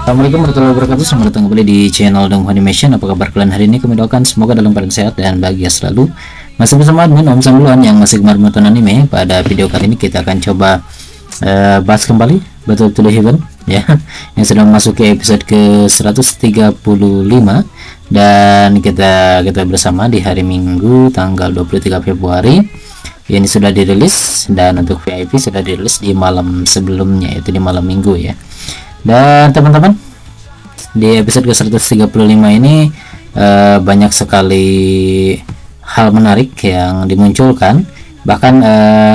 Assalamualaikum warahmatullahi wabarakatuh. Selamat datang kembali di channel Donghu Animation. Apa kabar kalian hari ini? Kami doakan semoga dalam keadaan sehat dan bahagia selalu. Masih bersama admin Om Sambulan yang masih gemar menonton anime. Pada video kali ini kita akan coba bahas kembali Battle to the Heaven ya, yang sudah memasuki episode ke 135, dan kita bersama di hari Minggu tanggal 23 Februari. Ini sudah dirilis, dan untuk VIP sudah dirilis di malam sebelumnya, yaitu di malam Minggu ya. Dan teman-teman, di episode ke 135 ini banyak sekali hal menarik yang dimunculkan. Bahkan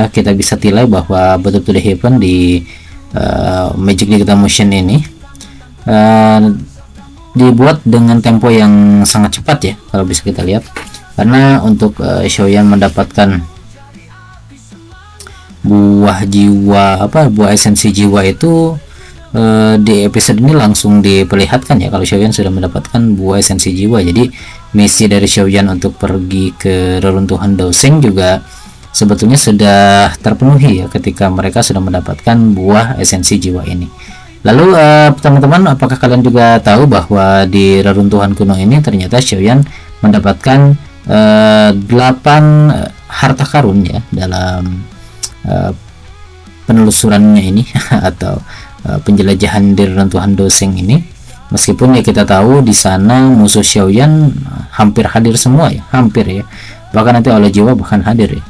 kita bisa nilai bahwa Battle to the Heaven di Magic Digital Motion ini dibuat dengan tempo yang sangat cepat ya, kalau bisa kita lihat. Karena untuk Shoyan mendapatkan buah esensi jiwa itu di episode ini langsung diperlihatkan ya, kalau Shoyan sudah mendapatkan buah esensi jiwa. Jadi misi dari Shoyan untuk pergi ke reruntuhan Doseng juga sebetulnya sudah terpenuhi ya, ketika mereka sudah mendapatkan buah esensi jiwa ini. Lalu teman-teman, apakah kalian juga tahu bahwa di reruntuhan kuno ini ternyata Shoyan mendapatkan 8 harta karun ya dalam penelusurannya ini atau penjelajahan di reruntuhan Doseng ini. Meskipun ya kita tahu di sana musuh Shoyan hampir hadir semua ya, hampir ya, bahkan nanti oleh jiwa bahkan hadir ya.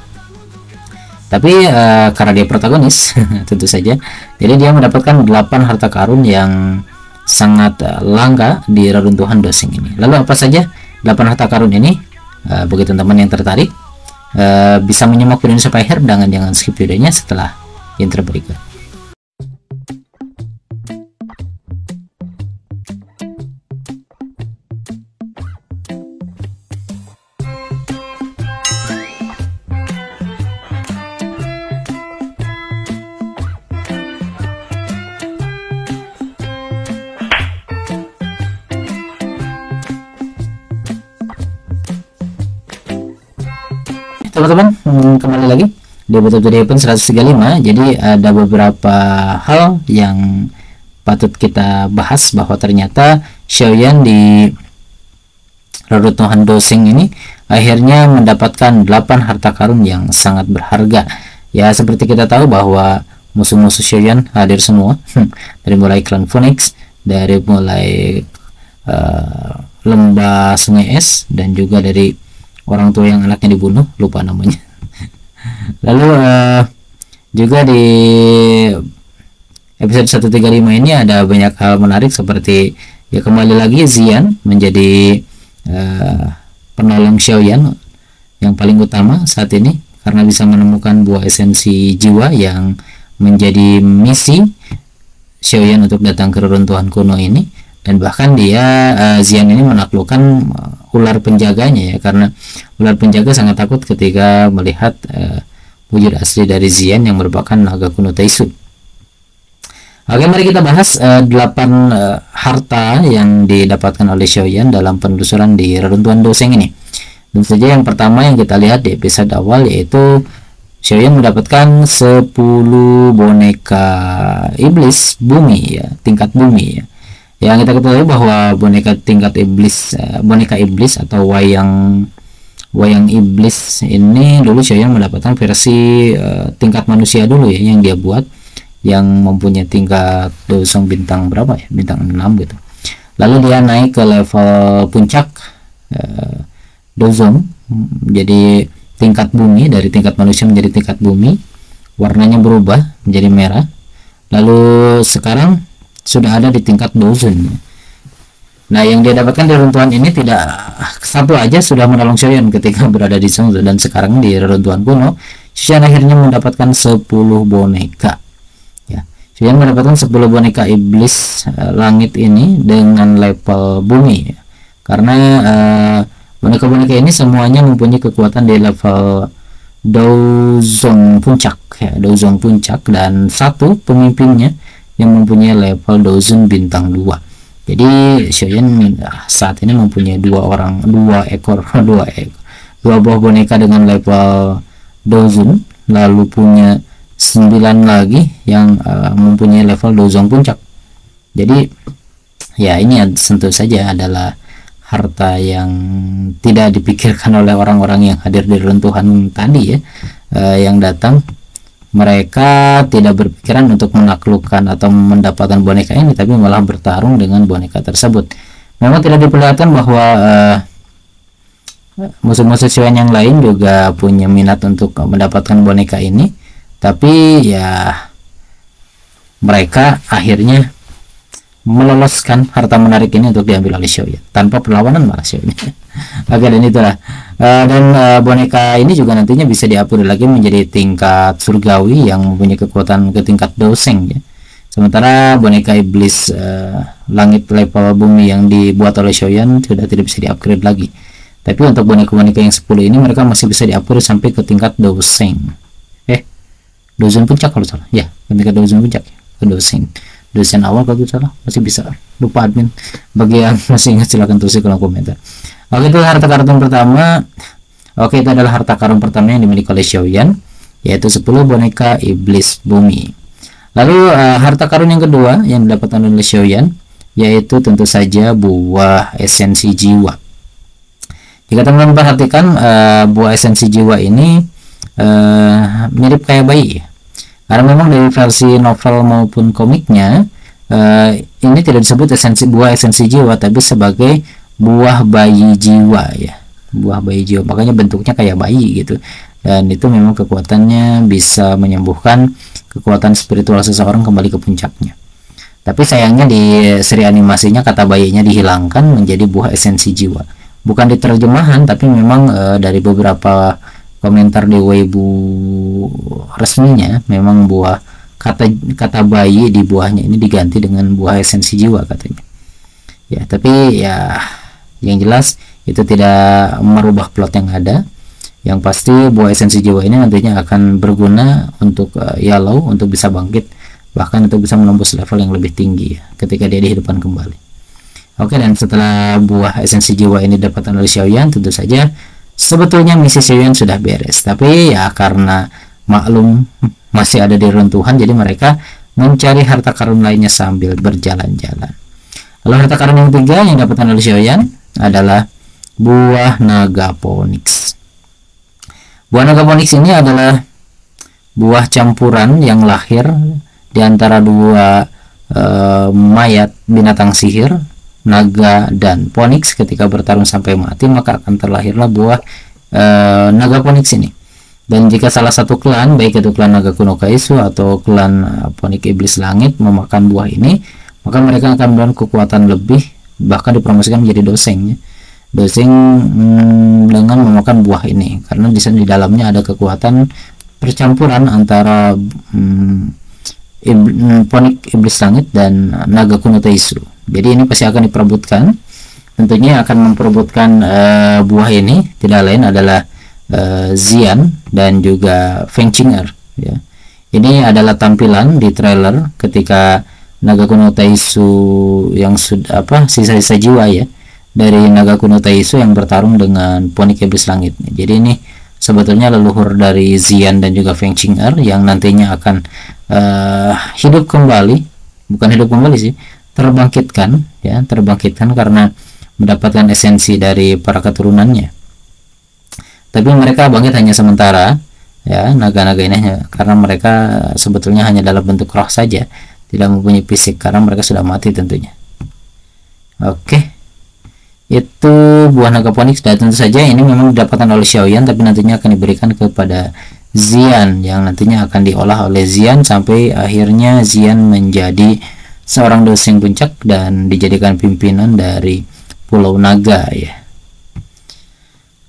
Tapi karena dia protagonis tentu saja, jadi dia mendapatkan 8 harta karun yang sangat langka di reruntuhan Doseng ini. Lalu apa saja 8 harta karun ini? Bagi teman-teman yang tertarik, bisa menyimak video ini sampai akhir, jangan skip videonya setelah intro berikut. Teman-teman, kembali lagi di Battle to the Heaven 135. Jadi ada beberapa hal yang patut kita bahas, bahwa ternyata Shoyan di reruntuhan Doseng ini akhirnya mendapatkan 8 harta karun yang sangat berharga. Ya, seperti kita tahu bahwa musuh-musuh Shoyan hadir semua dari mulai klan Phoenix, dari mulai lembah sungai es, dan juga dari orang tua yang anaknya dibunuh, lupa namanya. Lalu juga di episode 135 ini ada banyak hal menarik, seperti ya kembali lagi Xian menjadi penolong Shoyan yang paling utama saat ini, karena bisa menemukan buah esensi jiwa yang menjadi misi Shoyan untuk datang ke reruntuhan kuno ini. Dan bahkan dia Xian ini menaklukkan ular penjaganya ya, karena ular penjaga sangat takut ketika melihat wujud asli dari Xian yang merupakan naga kuno Taisu. Oke, mari kita bahas 8 harta yang didapatkan oleh Shoyan dalam penelusuran di reruntuhan Doseng ini. Tentu saja yang pertama yang kita lihat di episode awal, yaitu Shoyan mendapatkan 10 boneka iblis bumi ya, tingkat bumi ya. Yang kita ketahui bahwa boneka tingkat iblis, boneka iblis atau wayang iblis ini dulu Shoyan mendapatkan versi tingkat manusia dulu ya, yang dia buat, yang mempunyai tingkat Dosong bintang berapa ya, bintang 6 gitu. Lalu dia naik ke level puncak Dozong, jadi tingkat bumi, dari tingkat manusia menjadi tingkat bumi, warnanya berubah menjadi merah. Lalu sekarang sudah ada di tingkat Dozun. Nah, yang dia dapatkan di reruntuhan ini tidak satu aja sudah menolong Shoyan ketika berada di Songzu, dan sekarang di reruntuhan kuno Shoyan akhirnya mendapatkan 10 boneka ya. Shoyan mendapatkan 10 boneka iblis langit ini dengan level bumi ya. Karena boneka-boneka ini semuanya mempunyai kekuatan di level Dozong puncak ya, Dozong puncak, dan satu pemimpinnya yang mempunyai level Dozun bintang 2. Jadi Shoyan saat ini mempunyai dua buah boneka dengan level Dozun, lalu punya 9 lagi yang mempunyai level Dozong puncak. Jadi Ya, ini tentu saja adalah harta yang tidak dipikirkan oleh orang-orang yang hadir di runtuhan tadi ya, yang datang. Mereka tidak berpikiran untuk menaklukkan atau mendapatkan boneka ini, tapi malah bertarung dengan boneka tersebut. Memang tidak diperlihatkan bahwa musuh-musuh Xiaoyan yang lain juga punya minat untuk mendapatkan boneka ini, tapi ya mereka akhirnya meloloskan harta menarik ini untuk diambil oleh Xiaoyan tanpa perlawanan malah Xiaoyan. Oke, dan itulah boneka ini juga nantinya bisa diupgrade lagi menjadi tingkat surgawi yang mempunyai kekuatan ke tingkat doseng ya. Sementara boneka iblis langit level bumi yang dibuat oleh Xiaoyan sudah tidak bisa diupgrade lagi. Tapi untuk boneka-boneka yang 10 ini mereka masih bisa diupgrade sampai ke tingkat doseng. Dosen puncak kalau salah. Ya, tingkat dosen puncak ke doseng. Dosen awal kalau salah masih bisa, lupa admin. Bagi yang masih ingat silahkan tulis di kolom komentar. Oke, itu harta karun pertama. Oke, itu adalah harta karun pertama yang dimiliki oleh Xiaoyan, yaitu 10 boneka iblis bumi. Lalu harta karun yang kedua yang didapatkan oleh Xiaoyan yaitu tentu saja buah esensi jiwa. Jika teman-teman perhatikan, buah esensi jiwa ini mirip kayak bayi ya. Karena memang dari versi novel maupun komiknya ini tidak disebut buah esensi jiwa, tapi sebagai buah bayi jiwa ya, buah bayi jiwa. Makanya bentuknya kayak bayi gitu, dan itu memang kekuatannya bisa menyembuhkan kekuatan spiritual seseorang kembali ke puncaknya. Tapi sayangnya di seri animasinya kata bayinya dihilangkan menjadi buah esensi jiwa. Bukan di terjemahan, tapi memang dari beberapa komentar di Weibo resminya memang buah kata bayi di buahnya ini diganti dengan buah esensi jiwa katanya ya. Tapi ya yang jelas itu tidak merubah plot yang ada. Yang pasti buah esensi jiwa ini nantinya akan berguna untuk Yellow untuk bisa bangkit, bahkan untuk bisa menembus level yang lebih tinggi ya, ketika dia dihidupkan kembali. Oke, dan setelah buah esensi jiwa ini didapatkan oleh Xiaoyan, tentu saja sebetulnya misi Xiaoyan sudah beres, tapi ya karena maklum masih ada di runtuhan, jadi mereka mencari harta karun lainnya sambil berjalan-jalan. Lalu harta karun yang ketiga yang didapatkan oleh Xiaoyan adalah buah naga Phoenix. Buah naga Phoenix ini adalah buah campuran yang lahir di antara dua mayat binatang sihir, naga dan Phoenix. Ketika bertarung sampai mati, maka akan terlahirlah buah naga Phoenix ini. Dan jika salah satu klan, baik itu klan naga kuno Kaisu atau klan Phoenix iblis langit, memakan buah ini, maka mereka akan mendapatkan kekuatan lebih, bahkan dipromosikan menjadi doseng ya. Doseng dengan memakan buah ini, karena di sana di dalamnya ada kekuatan percampuran antara Phoenix iblis langit dan naga kuno Kaisu. Jadi ini pasti akan diperebutkan. Tentunya akan memperebutkan buah ini tidak lain adalah Xian dan juga Feng Qing'er ya. Ini adalah tampilan di trailer ketika naga kuno Taisu yang sudah sisa-sisa jiwa ya dari naga kuno Taisu yang bertarung dengan Phoenix iblis langit. Jadi ini sebetulnya leluhur dari Xian dan juga Feng Qing'er yang nantinya akan hidup kembali, bukan hidup kembali sih, terbangkitkan ya, terbangkitkan karena mendapatkan esensi dari para keturunannya. Tapi mereka bangkit hanya sementara ya, naga-naga ini, karena mereka sebetulnya hanya dalam bentuk roh saja, tidak mempunyai fisik karena mereka sudah mati tentunya. Oke, itu buah naga Phoenix. Dan tentu saja ini memang didapatkan oleh Xiaoyan, tapi nantinya akan diberikan kepada Xian yang nantinya akan diolah oleh Xian sampai akhirnya Xian menjadi seorang doseng puncak dan dijadikan pimpinan dari Pulau Naga ya.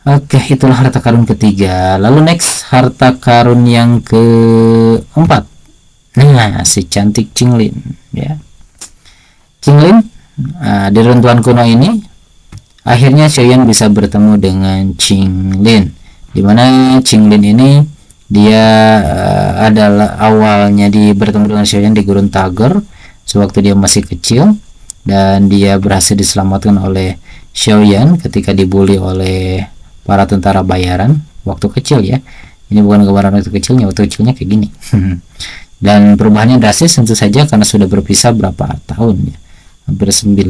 Oke, itulah harta karun ketiga. Lalu next, harta karun yang keempat. Nah, si cantik Qinglin ya. Qinglin di runtuhan kuno ini akhirnya Xiaoyan bisa bertemu dengan Qinglin, dimana Qinglin ini dia adalah awalnya bertemu dengan Xiaoyan di Gurun Tager sewaktu dia masih kecil, dan dia berhasil diselamatkan oleh Xiaoyan ketika dibully oleh para tentara bayaran waktu kecil ya. Ini bukan gambaran waktu kecilnya kayak gini. Dan perubahannya drastis tentu saja karena sudah berpisah berapa tahun ya. hampir 9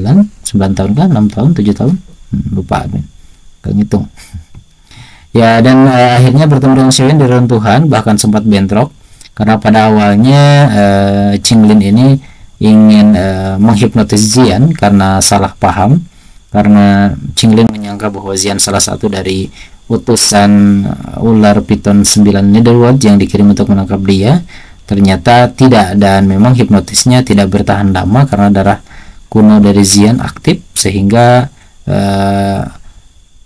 tahun kan, 6 tahun, 7 tahun, lupa gak ngitung ya. Dan akhirnya bertemu dengan Xiaoyan di reruntuhan, bahkan sempat bentrok karena pada awalnya Qinglin ini ingin menghipnotis Xian karena salah paham, karena Qinglin menyangka bahwa Xian salah satu dari utusan ular piton 9 Netherworld yang dikirim untuk menangkap dia. Ternyata tidak, dan memang hipnotisnya tidak bertahan lama karena darah kuno dari Xian aktif, sehingga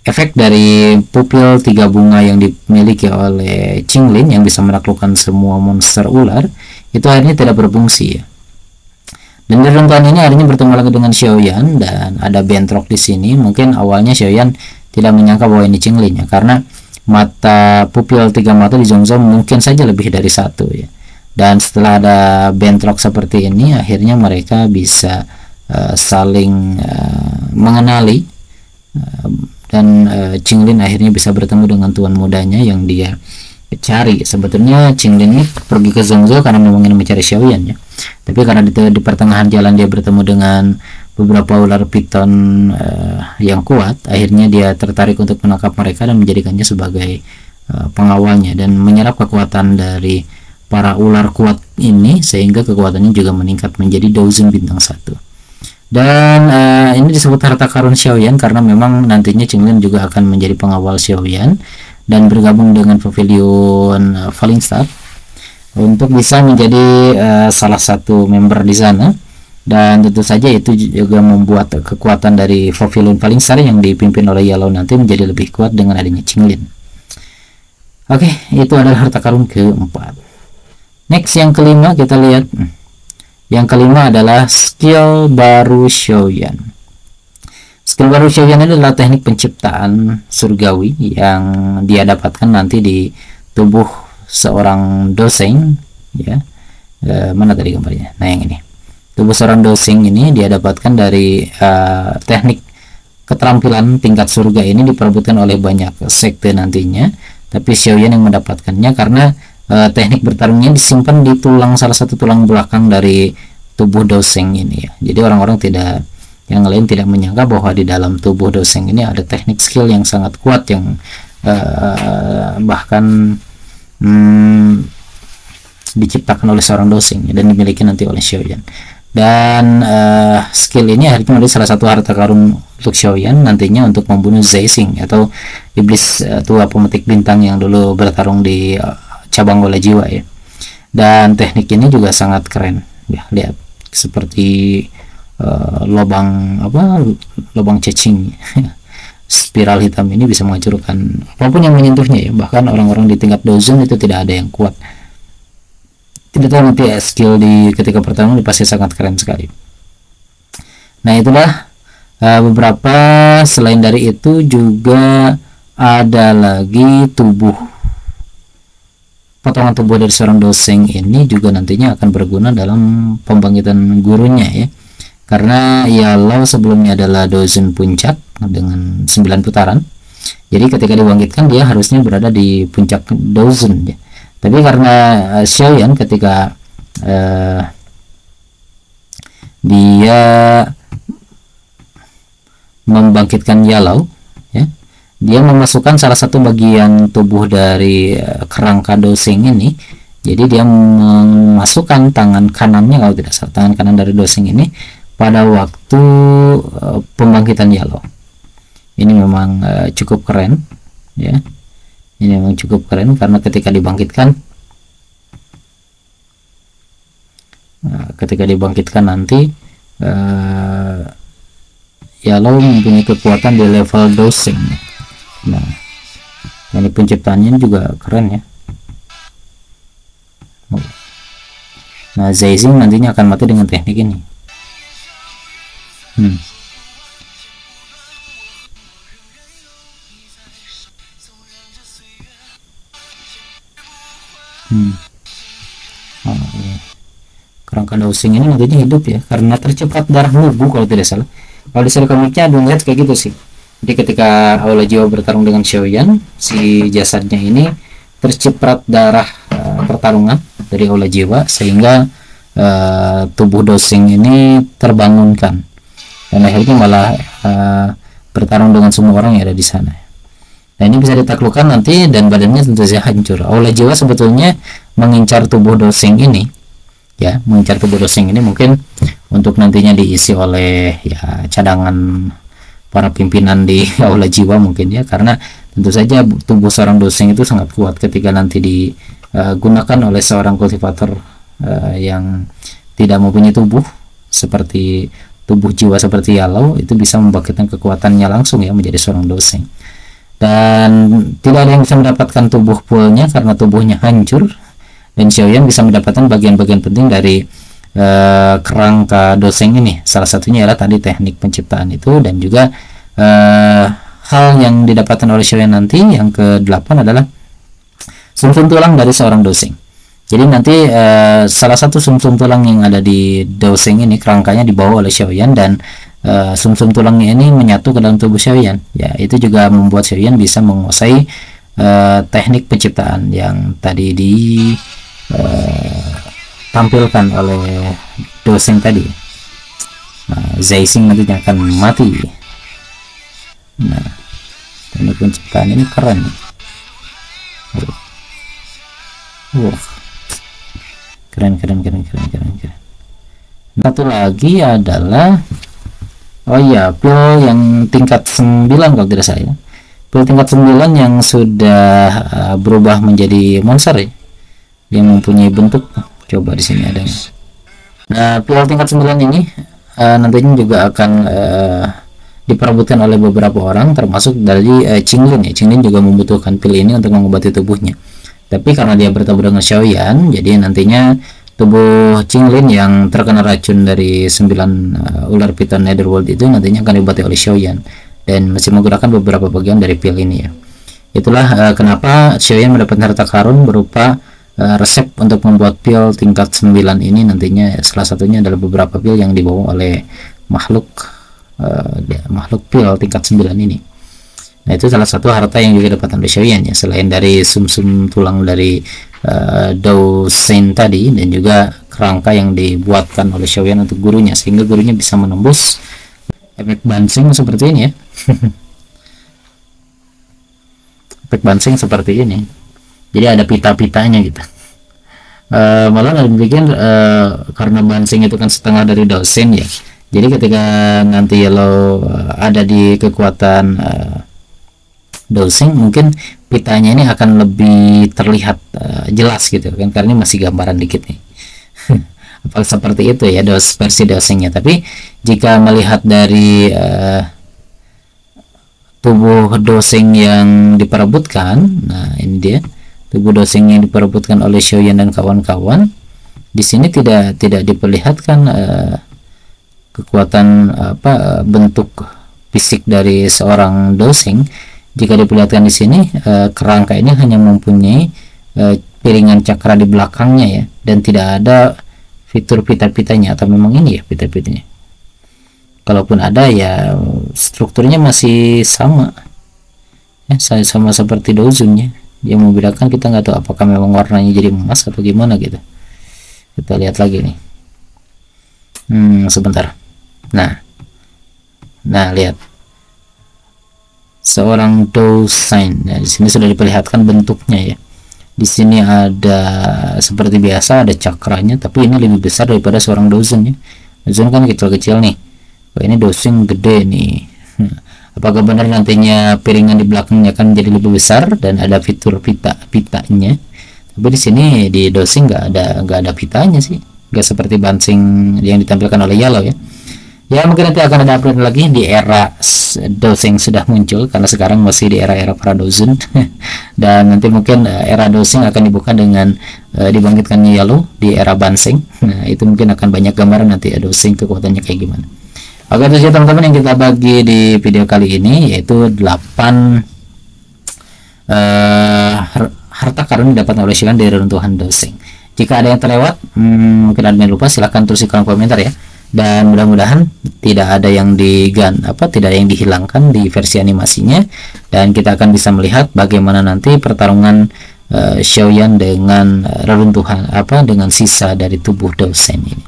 efek dari pupil 3 bunga yang dimiliki oleh Qinglin yang bisa menaklukkan semua monster ular itu akhirnya tidak berfungsi ya. Dan di rentang ini akhirnya bertemu lagi dengan Xiaoyan dan ada bentrok di sini. Mungkin awalnya Xiaoyan tidak menyangka bahwa ini Qinglin ya, karena mata pupil 3 mata di Zhongzhou mungkin saja lebih dari 1 ya. Dan setelah ada bentrok seperti ini, akhirnya mereka bisa saling mengenali, dan Qinglin akhirnya bisa bertemu dengan tuan mudanya yang dia cari. Sebetulnya Qinglin ini pergi ke Zhongzhou karena memang ingin mencari Xiaoyan ya, tapi karena di pertengahan jalan dia bertemu dengan beberapa ular piton yang kuat, akhirnya dia tertarik untuk menangkap mereka dan menjadikannya sebagai pengawalnya dan menyerap kekuatan dari para ular kuat ini, sehingga kekuatannya juga meningkat menjadi Dozen bintang 1. Dan ini disebut harta karun Xiaoyan karena memang nantinya Qinglin juga akan menjadi pengawal Xiaoyan dan bergabung dengan pavilion Falling Star untuk bisa menjadi salah satu member di sana. Dan tentu saja itu juga membuat kekuatan dari pavilion Falling Star yang dipimpin oleh Yellow nanti menjadi lebih kuat dengan adanya Qinglin. Oke, itu adalah harta karun keempat. Next, yang kelima kita lihat. Yang kelima adalah skill baru Xiaoyan. Skill baru Xiaoyan adalah teknik penciptaan surgawi yang dia dapatkan nanti di tubuh seorang doseng ya. Mana tadi gambarnya? Nah, yang ini. Tubuh seorang doseng ini dia dapatkan dari teknik keterampilan tingkat surga ini diperebutkan oleh banyak sekte nantinya, tapi Xiaoyan yang mendapatkannya karena teknik bertarungnya disimpan di salah satu tulang belakang dari tubuh doseng ini ya. Jadi orang-orang yang lain tidak menyangka bahwa di dalam tubuh doseng ini ada teknik skill yang sangat kuat yang bahkan diciptakan oleh seorang doseng dan dimiliki nanti oleh Xiaoyan. Dan skill ini akhirnya menjadi salah satu harta karun untuk Xiaoyan nantinya untuk membunuh Zhaixing atau iblis tua pemetik bintang yang dulu bertarung di cabang bola jiwa ya. Dan teknik ini juga sangat keren ya, lihat seperti lubang cacing spiral hitam ini bisa menghancurkan apapun yang menyentuhnya ya, bahkan orang-orang di tingkat dozen itu tidak ada yang kuat. Tidak tahu nanti ya, skill di ketika pertarungan pasti sangat keren sekali. Nah, itulah beberapa. Selain dari itu juga ada lagi potongan tubuh dari seorang doseng ini juga nantinya akan berguna dalam pembangkitan gurunya ya, karena Yellow sebelumnya adalah dozen puncak dengan 9 putaran. Jadi ketika dibangkitkan dia harusnya berada di puncak dozen ya, tapi karena Xiaoyan ketika dia membangkitkan Yellow ya, dia memasukkan salah satu bagian tubuh dari kerangka dosing ini. Jadi dia memasukkan tangan kanannya, kalau tidak salah tangan kanan dari dosing ini pada waktu pembangkitan Yellow. Ini memang cukup keren ya. Ini memang cukup keren karena ketika dibangkitkan nanti Yellow mempunyai kekuatan di level dosing. Nah, ini penciptaannya juga keren ya. Nah, Zhaixing nantinya akan mati dengan teknik ini. Kerangka dosing ini nantinya hidup ya karena tercepat darah lugu kalau tidak salah. Kalau di seri komiknya lihat kayak gitu sih. Jadi ketika Aula Jiwa bertarung dengan Xiaoyan, si jasadnya ini terciprat darah pertarungan dari Aula Jiwa sehingga tubuh dosing ini terbangunkan. dan akhirnya malah bertarung dengan semua orang yang ada di sana. Nah, ini bisa ditaklukkan nanti dan badannya tentu saja hancur. Aula jiwa sebetulnya mengincar tubuh dosing ini, ya, mengincar tubuh dosing ini mungkin untuk nantinya diisi oleh ya cadangan para pimpinan di aula jiwa mungkin ya, karena tentu saja tubuh seorang dosing itu sangat kuat ketika nanti digunakan oleh seorang kultivator yang tidak mempunyai tubuh seperti tubuh jiwa seperti Yallow, itu bisa membangkitkan kekuatannya langsung ya menjadi seorang dosing. Dan tidak ada yang bisa mendapatkan tubuh poolnya karena tubuhnya hancur, dan Xiaoyan bisa mendapatkan bagian-bagian penting dari kerangka dosing ini. Salah satunya adalah tadi teknik penciptaan itu, dan juga hal yang didapatkan oleh Xiaoyan nanti yang ke-8 adalah sumsum tulang dari seorang dosing. Jadi nanti salah satu sumsum tulang yang ada di dosing ini kerangkanya dibawa oleh Xiaoyan, dan sumsum tulangnya ini menyatu ke dalam tubuh Xiaoyan. Ya, itu juga membuat Xiaoyan bisa menguasai teknik penciptaan yang tadi ditampilkan oleh dosing tadi. Nah, Zaixing nantinya akan mati. Nah, teknik penciptaan ini keren. Keren. Satu lagi adalah pil yang tingkat 9 kalau tidak salah. Pil tingkat 9 yang sudah berubah menjadi monster ya, yang mempunyai bentuk. Coba di sini ada. Nah, pil tingkat 9 ini nantinya juga akan diperebutkan oleh beberapa orang, termasuk dari Qinglin ya. Qinglin juga membutuhkan pil ini untuk mengobati tubuhnya. Tapi karena dia bertemu dengan Xiaoyan, jadi nantinya tubuh Qinglin yang terkena racun dari 9 ular piton Netherworld itu nantinya akan diobati oleh Xiaoyan, dan masih menggunakan beberapa bagian dari pil ini ya. Itulah kenapa Xiaoyan mendapat harta karun berupa resep untuk membuat pil tingkat 9 ini nantinya. Salah satunya adalah beberapa pil yang dibawa oleh makhluk pil tingkat 9 ini. Nah, itu salah satu harta yang juga dapatkan oleh Xiaoyan ya, selain dari sumsum tulang dari Dao Shen tadi, dan juga kerangka yang dibuatkan oleh Xiaoyan untuk gurunya, sehingga gurunya bisa menembus efek bansing seperti ini ya. Efek bansing seperti ini, jadi ada pita-pitanya gitu. Malah ada bikin karena bansing itu kan setengah dari Dao Shen ya, jadi ketika nanti Yellow ada di kekuatan dosing, mungkin pitanya ini akan lebih terlihat jelas gitu kan, karena ini masih gambaran dikit nih. Apa seperti itu ya versi dosingnya. Tapi jika melihat dari tubuh dosing yang diperebutkan, nah ini dia tubuh dosing yang diperebutkan oleh Xiaoyan dan kawan-kawan. Di sini tidak diperlihatkan kekuatan bentuk fisik dari seorang dosing. Jika diperlihatkan di sini, kerangka ini hanya mempunyai piringan cakra di belakangnya ya, dan tidak ada fitur pita-pitanya, atau memang ini ya pita-pitanya. Kalaupun ada ya strukturnya masih sama ya, sama seperti Dozunnya. Yang membedakan kita nggak tahu apakah memang warnanya jadi emas atau gimana gitu. Kita lihat lagi nih. Sebentar. Nah lihat. Seorang Dao Shen. Nah, di sini sudah diperlihatkan bentuknya ya. Di sini ada seperti biasa ada cakranya, tapi ini lebih besar daripada seorang Dozun ya. Dozun kan kecil-kecil nih. Wah, ini Dozun gede nih. Apakah benar nantinya piringan di belakangnya akan jadi lebih besar dan ada fitur pitanya? Tapi di sini di Dozun nggak ada pitanya sih. Nggak seperti bansing yang ditampilkan oleh Yellow ya. Ya, mungkin nanti akan ada update lagi di era dosing sudah muncul, karena sekarang masih di era para Dozun. Dan nanti mungkin era dosing akan dibuka dengan dibangkitkannya Yellow di era bansing. Nah, itu mungkin akan banyak gambaran nanti dosing kekuatannya kayak gimana. Oke, itu saja teman-teman yang kita bagi di video kali ini, yaitu 8 harta karun didapat oleh Xiaoyan dari reruntuhan dosing. Jika ada yang terlewat, mungkin admin lupa, silahkan tulis di kolom komentar ya. Dan mudah-mudahan tidak ada yang tidak ada yang dihilangkan di versi animasinya, dan kita akan bisa melihat bagaimana nanti pertarungan Xiaoyan dengan reruntuhan dengan sisa dari tubuh Dao Shen ini.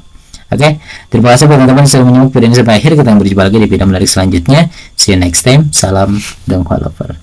Oke, terima kasih buat teman-teman yang sudah menyimak video ini sampai akhir. Kita berjumpa lagi di video menarik selanjutnya. See you next time. Salam Donghuo Lover.